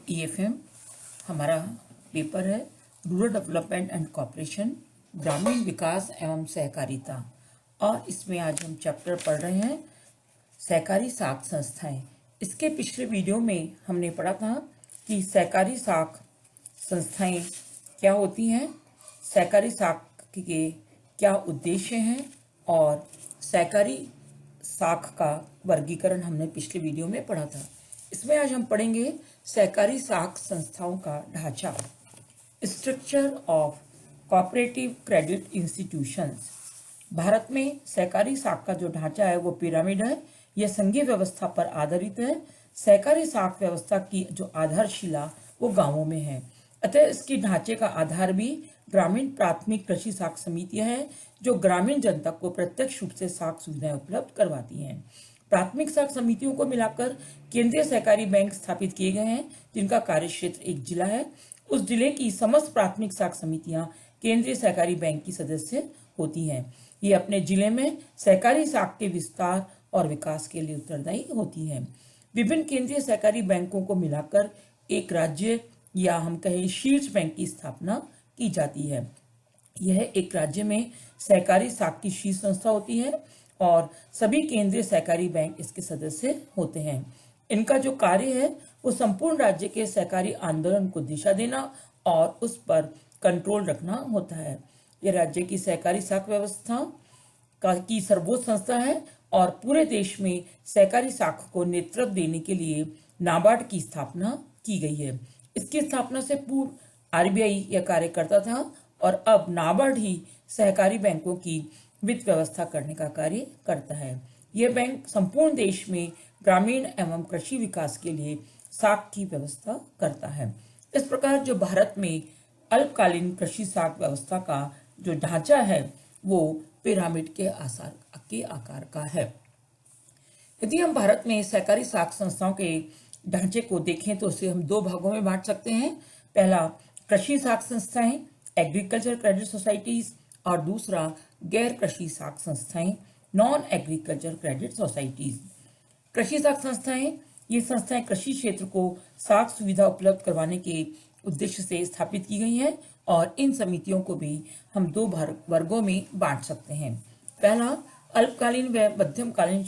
EFM हमारा paper है rural development and corporation, ग्रामीण विकास एवं सहकारिता। और इसमें आज हम चैप्टर पढ़ रहे हैं सहकारी साख संस्थाएं। इसके पिछले वीडियो में हमने पढ़ा था कि सहकारी साख संस्थाएं क्या होती हैं, सहकारी साख के क्या उद्देश्य हैं और सहकारी साख का वर्गीकरण हमने पिछले वीडियो में पढ़ा था। इसमें आज हम पढ़ेंगे सहकारी साख संस्थाओं का ढांचा, structure of cooperative credit institutions. Bharat में सहकारी साख का जो ढांचा है वो पिरामिड है। यह संघीय व्यवस्था पर आधारित है। सहकारी साख व्यवस्था की जो आधारशिला वो गांवों में है, अतः इसके ढांचे का आधार भी ग्रामीण प्राथमिक कृषि साख समितियां हैं, जो ग्रामीण जनता को प्रत्यक्ष रूप से साख सुविधाएं उपलब्ध करवाती हैं। प्राथमिक साख समितियों को मिलाकर केंद्रीय सहकारी बैंक स्थापित किए गए हैं, जिनका कार्य क्षेत्र एक जिला है। उस जिले की समस्त प्राथमिक साख समितियां केंद्रीय सहकारी बैंक की सदस्य होती हैं। ये अपने जिले में सहकारी साख के विस्तार और विकास के लिए उत्तरदायी होती हैं। विभिन्न केंद्रीय सहकारी बैंकों को मिलाकर एक राज्य या हम कहें शीर्ष बैंक की स्थापना की जाती है। यह एक राज्य में सहकारी साख की शीर्ष संस्था होती है और सभी केंद्रीय सहकारी बैंक इसके सदस्य होते हैं। इनका जो कार्य है वो संपूर्ण राज्य के सहकारी आंदोलन को दिशा देना और उस पर कंट्रोल रखना होता है। यह राज्य की सहकारी साख व्यवस्था की सर्वोच्च संस्था है और पूरे देश में सहकारी साख को नेतृत्व देने के लिए नाबार्ड की स्थापना की गई है। इसकी स्थापना से पूर्व RBI यह कार्य करता था और अब नाबार्ड ही सहकारी बैंकों की वित्त व्यवस्था करने का कार्य करता है। यह बैंक संपूर्ण देश में ग्रामीण एवं कृषि विकास के लिए साख की व्यवस्था करता है। इस प्रकार जो भारत में अल्पकालीन कृषि साख व्यवस्था का जो ढांचा है वो पिरामिड के आकार का है। यदि हम भारत में सहकारी साख संस्थाओं के ढांचे को देखें तो उसे हम दो भागों में बांट सकते हैं। पहला कृषि साख संस्थाएं, एग्रीकल्चर क्रेडिट सोसाइटीज, और दूसरा गैर कृषि साख संस्थाएं, नॉन एग्रीकल्चर क्रेडिट सोसाइटीज। कृषि साख संस्थाएं, ये संस्थाएं कृषि क्षेत्र को साख सुविधा उपलब्ध करवाने के उद्देश्य से स्थापित की गई हैं और इन समितियों को भी हम दो वर्गों में बांट सकते हैं। पहला अल्पकालीन व मध्यमकालीन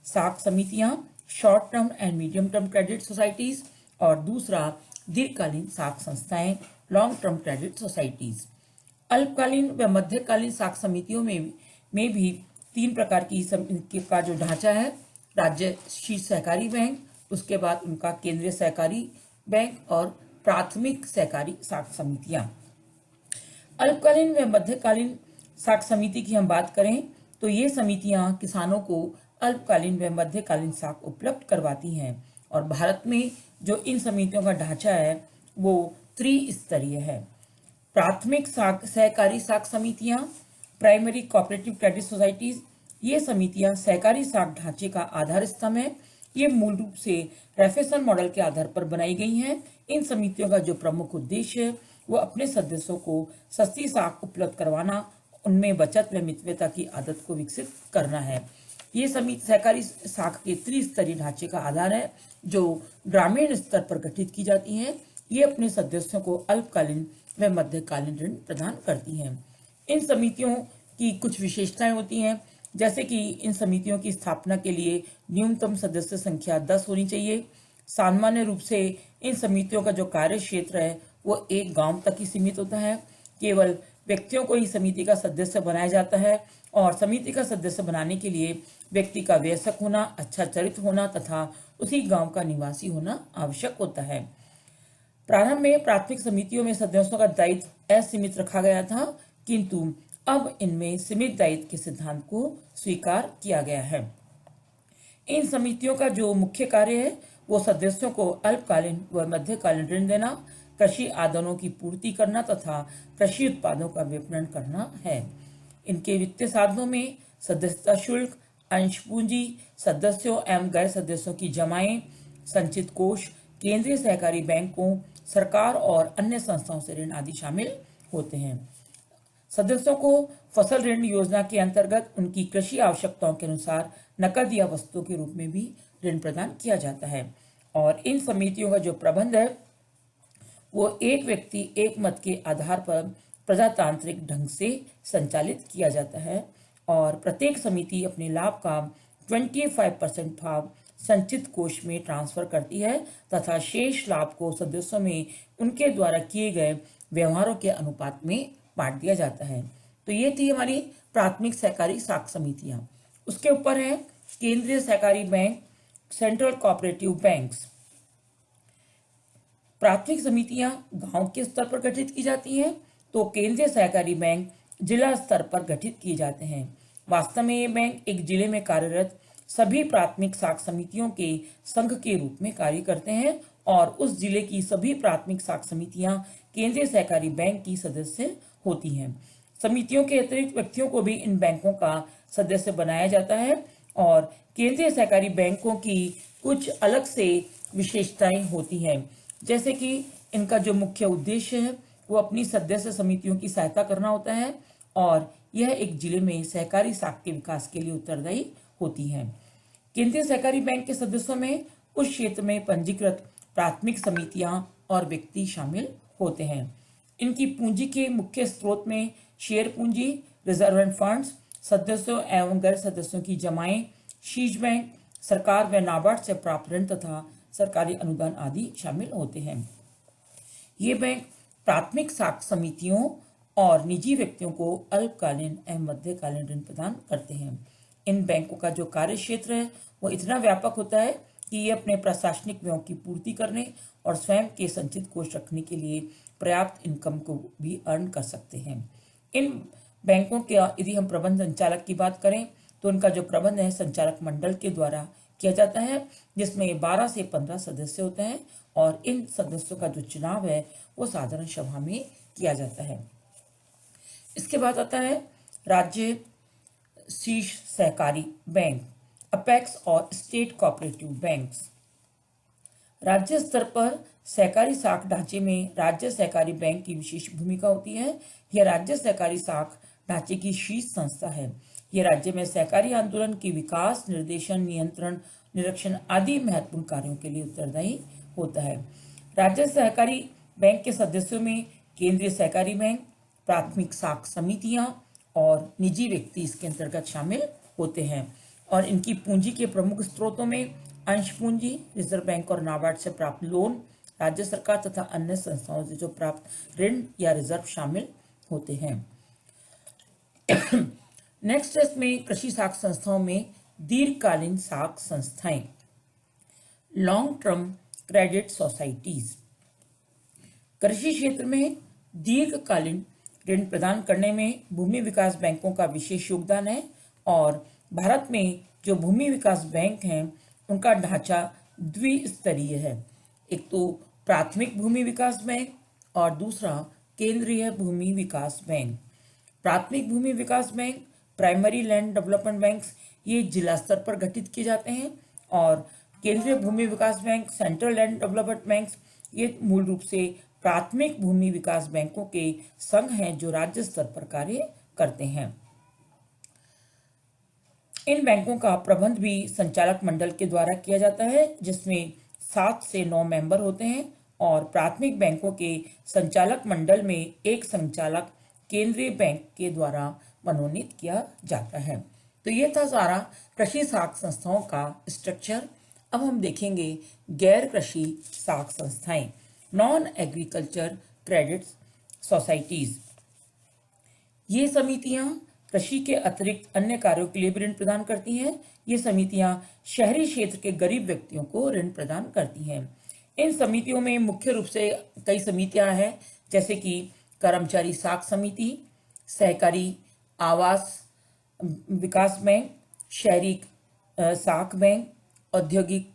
साख समितियां, short term and medium term credit societies, और दूसरा दीर्घकालीन साख संस्थाएं, लॉन्ग टर्म क्रेडिट सोसाइटीज। अल्पकालीन व मध्यकालीन साख समितियों में भी तीन प्रकार की का जो ढांचा है, राज्य शीर्ष सहकारी बैंक, उसके बाद उनका केंद्रीय सहकारी बैंक और प्राथमिक सहकारी साख समितियां। अल्पकालीन व मध्यकालीन साख समिति की हम बात करें तो ये समितियां किसानों को अल्पकालीन व मध्यकालीन साख उपलब्ध करवाती हैं और भारत में जो इन समितियों का ढांचा है वो त्रिस्तरीय है। प्राथमिक सहकारी साख समितियां, प्राइमरी कोऑपरेटिव क्रेडिट सोसाइटीज, ये समितियां सहकारी साख ढांचे का आधार स्तंभ है। ये मूल रूप से रेफेसन मॉडल के आधार पर बनाई गई हैं। इन समितियों का जो प्रमुख उद्देश्य है वो अपने सदस्यों को सस्ती साख उपलब्ध करवाना, उनमें बचत व मितव्यता की आदत को विकसित करना है। ये समिति सहकारी साख के त्रिस्तरीय ढांचे का आधार है जो ग्रामीण स्तर पर गठित की जाती हैं। ये अपने सदस्यों को अल्पकालीन व मध्यकालीन ऋण प्रदान करती हैं। इन समितियों की कुछ विशेषताएं होती हैं, जैसे कि इन समितियों की स्थापना के लिए न्यूनतम सदस्य संख्या 10 होनी चाहिए। सामान्य रूप से इन समितियों का जो कार्य क्षेत्र है वो एक गांव तक ही सीमित होता है। केवल व्यक्तियों को ही समिति का सदस्य बनाया जाता है और समिति का सदस्य बनाने के लिए व्यक्ति का वयस्क होना, अच्छा चरित्र होना तथा उसी गांव का निवासी होना आवश्यक होता है। प्रारंभ में प्राथमिक समितियों में सदस्यों का दायित्व असीमित रखा गया था, किंतु अब इनमें सीमित दायित्व के सिद्धांत को स्वीकार किया गया है। इन समितियों का जो मुख्य कार्य है वो सदस्यों को अल्पकालीन व मध्यकालीन ऋण देना, कृषि आदानों की पूर्ति करना तथा कृषि उत्पादों का विपणन करना है। इनके वित्तीय साधनों में सदस्यता शुल्क, अंश पूंजी, सदस्यों एवं गैर सदस्यों की जमाएं, संचित कोष, केंद्रीय सहकारी बैंकों, सरकार और अन्य संस्थाओं से ऋण आदि शामिल होते हैं। सदस्यों को फसल ऋण योजना के अंतर्गत उनकी कृषि आवश्यकताओं के अनुसार नकद या वस्तुओं के रूप में भी ऋण प्रदान किया जाता है और इन समितियों का जो प्रबंध है वो एक व्यक्ति एक मत के आधार पर प्रजातांत्रिक ढंग से संचालित किया जाता है और प्रत्येक समिति अपने लाभ का 25% भाग संचित कोष में ट्रांसफर करती है तथा शेष लाभ को सदस्यों में उनके द्वारा किए गए व्यवहारों के अनुपात में बांट दिया जाता है। तो ये थी हमारी प्राथमिक सहकारी साख समितियां। उसके ऊपर है केंद्रीय सहकारी बैंक, सेंट्रल कोऑपरेटिव बैंक्स। प्राथमिक समितियां गांव के स्तर पर गठित की जाती हैं, तो केंद्रीय सहकारी बैंक जिला स्तर पर गठित किए जाते हैं। वास्तव में ये बैंक एक जिले में कार्यरत सभी प्राथमिक साख समितियों के संघ के रूप में कार्य करते हैं और उस जिले की सभी प्राथमिक साख समितियां केंद्रीय सहकारी बैंक की सदस्य होती हैं। समितियों के अतिरिक्त व्यक्तियों को भी इन बैंकों का सदस्य बनाया जाता है और केंद्रीय सहकारी बैंकों की कुछ अलग से विशेषताएं होती हैं, जैसे कि इनका जो मुख्य उद्देश्य है वो अपनी सदस्य समितियों की सहायता करना होता है और यह एक जिले में सहकारी साख के विकास के लिए उत्तरदायी होती हैं। केंद्रीय सहकारी बैंक के सदस्यों में उस क्षेत्र में पंजीकृत प्राथमिक समितियां और व्यक्ति शामिल होते हैं। इनकी पूंजी के मुख्य स्रोत में शेयर पूंजी, रिजर्व फंड्स, सदस्यों एवं गैर सदस्यों की जमाएं, शीर्ष बैंक, सरकार व नाबार्ड से प्राप्त ऋण तथा सरकारी अनुदान आदि शामिल होते हैं। ये बैंक प्राथमिक साख समितियों और निजी व्यक्तियों को अल्पकालीन एवं मध्यकालीन ऋण प्रदान करते हैं। इन बैंकों का जो कार्य क्षेत्र है वो इतना व्यापक होता है कि ये अपने प्रशासनिक व्ययों की पूर्ति करने और स्वयं के संचित कोष रखने के लिए पर्याप्त इनकम को भी अर्न कर सकते हैं। इन बैंकों के यदि हम प्रबंध संचालक की बात करें तो उनका जो प्रबंध है संचालक मंडल के द्वारा किया जाता है, जिसमें 12 से 15 सदस्य होते हैं और इन सदस्यों का जो चुनाव है वो साधारण सभा में किया जाता है। इसके बाद आता है राज्य शीर्ष सहकारी बैंक, अपेक्स और स्टेट कोऑपरेटिव बैंक्स। राज्य स्तर पर सहकारी साख ढांचे में राज्य सहकारी बैंक की विशेष भूमिका होती है। यह राज्य सहकारी साख ढांचे की शीर्ष संस्था है। यह राज्य में सहकारी आंदोलन के विकास, निर्देशन, नियंत्रण, निरीक्षण आदि महत्वपूर्ण कार्यों के लिए उत्तरदायी होता है। राज्य सहकारी बैंक के सदस्यों में केंद्रीय सहकारी बैंक, प्राथमिक साख समितियां और निजी व्यक्ति इसके अंतर्गत शामिल होते हैं और इनकी पूंजी के प्रमुख स्रोतों में अंश पूंजी, रिजर्व बैंक और नाबार्ड से प्राप्त लोन, राज्य सरकार तथा अन्य संस्थाओं से जो प्राप्त ऋण या रिजर्व शामिल होते हैं। नेक्स्ट है इसमें कृषि साख संस्थाओं में दीर्घकालीन साख संस्थाएं, लॉन्ग टर्म क्रेडिट सोसाइटीज। कृषि क्षेत्र में दीर्घकालीन ऋण प्रदान करने में भूमि विकास बैंकों का विशेष योगदान है और भारत में जो भूमि विकास बैंक हैं उनका ढांचा द्विस्तरीय है। एक तो प्राथमिक भूमि विकास बैंक और दूसरा केंद्रीय भूमि विकास बैंक। प्राथमिक भूमि विकास bank, primary land development banks, ये जिला स्तर पर गठित किए जाते हैं और केंद्रीय भूमि विकास bank, central land development banks, ये मूल रूप से प्राथमिक भूमि विकास बैंकों के संघ हैं जो राज्य स्तर पर कार्य करते हैं। इन बैंकों का प्रबंध भी संचालक मंडल के द्वारा किया जाता है, जिसमें 7 से 9 मेंबर होते हैं और प्राथमिक बैंकों के संचालक मंडल में एक संचालक केंद्रीय बैंक के द्वारा मनोनीत किया जाता है। तो ये था सारा कृषि साख संस्थाओं का स्ट्रक्चर। अब हम देखेंगे गैर कृषि साख संस्थाएं, नॉन एग्रीकल्चर क्रेडिट सोसाइटीज। ये समितियां कृषि के अतिरिक्त अन्य कार्यों के लिए भी ऋण प्रदान करती हैं। ये समितियां शहरी क्षेत्र के गरीब व्यक्तियों को ऋण प्रदान करती हैं। इन समितियों में मुख्य रूप से कई समितियां हैं, जैसे कि कर्मचारी साख समिति, सहकारी आवास विकास बैंक, शहरी साख बैंक, औद्योगिक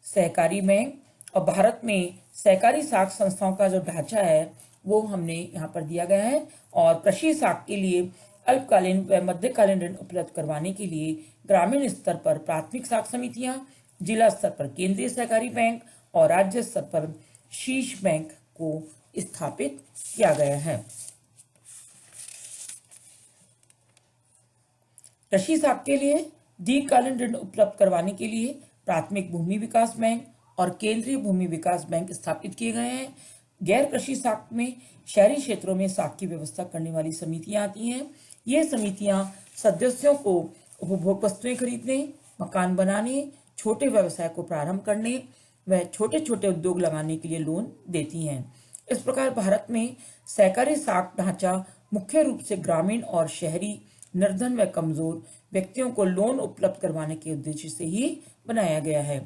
सहकारी बैंक। और भारत में सहकारी साख संस्थाओं का जो ढांचा है वो हमने यहाँ पर दिया गया है और कृषि साख के लिए अल्पकालीन व मध्यकालीन ऋण उपलब्ध करवाने के लिए ग्रामीण स्तर पर प्राथमिक साख समितियां, जिला स्तर पर केंद्रीय सहकारी बैंक और राज्य स्तर पर शीर्ष बैंक को स्थापित किया गया है। कृषि साख के लिए दीर्घकालीन ऋण उपलब्ध करवाने के लिए प्राथमिक भूमि विकास बैंक और केंद्रीय भूमि विकास बैंक स्थापित किए गए हैं। गैर कृषि साख में शहरी क्षेत्रों में साख की व्यवस्था करने वाली समितियां आती हैं। ये समितियां सदस्यों को उपभोग वस्तुएं खरीदने, मकान बनाने, छोटे व्यवसाय को प्रारंभ करने व छोटे छोटे उद्योग लगाने के लिए लोन देती हैं। इस प्रकार भारत में सहकारी साख ढांचा मुख्य रूप से ग्रामीण और शहरी निर्धन व कमजोर व्यक्तियों को लोन उपलब्ध करवाने के उद्देश्य से ही बनाया गया है।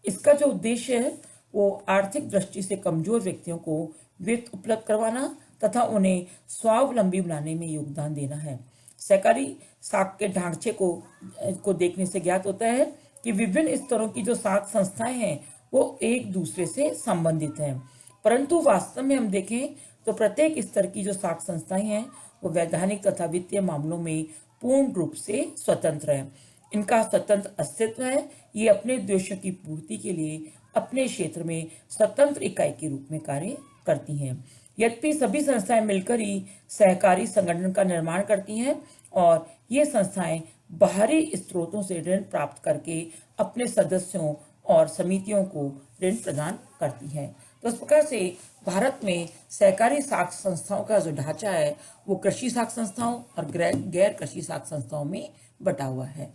इसका जो उद्देश्य है वो आर्थिक दृष्टि से कमजोर व्यक्तियों को वित्त उपलब्ध करवाना तथा उन्हें स्वावलंबी बनाने में योगदान देना है। सहकारी साख के ढांचे को देखने से ज्ञात होता है कि विभिन्न स्तरों की जो साख संस्थाएं हैं वो एक दूसरे से संबंधित हैं, परंतु वास्तव में हम देखें तो प्रत्येक स्तर की जो साख संस्थाएं हैं वो वैधानिक तथा वित्तीय मामलों में पूर्ण रूप से स्वतंत्र है। इनका स्वतंत्र अस्तित्व है। ये अपने उद्देश्यों की पूर्ति के लिए अपने क्षेत्र में स्वतंत्र इकाई के रूप में कार्य करती हैं। यद्यपि सभी संस्थाएं मिलकर ही सहकारी संगठन का निर्माण करती हैं और ये संस्थाएं बाहरी स्रोतों से ऋण प्राप्त करके अपने सदस्यों और समितियों को ऋण प्रदान करती हैं। तो इस प्रकार से भारत में सहकारी साख संस्थाओं का जो ढांचा है वो कृषि साख संस्थाओं और गैर कृषि साख संस्थाओं में बटा हुआ है।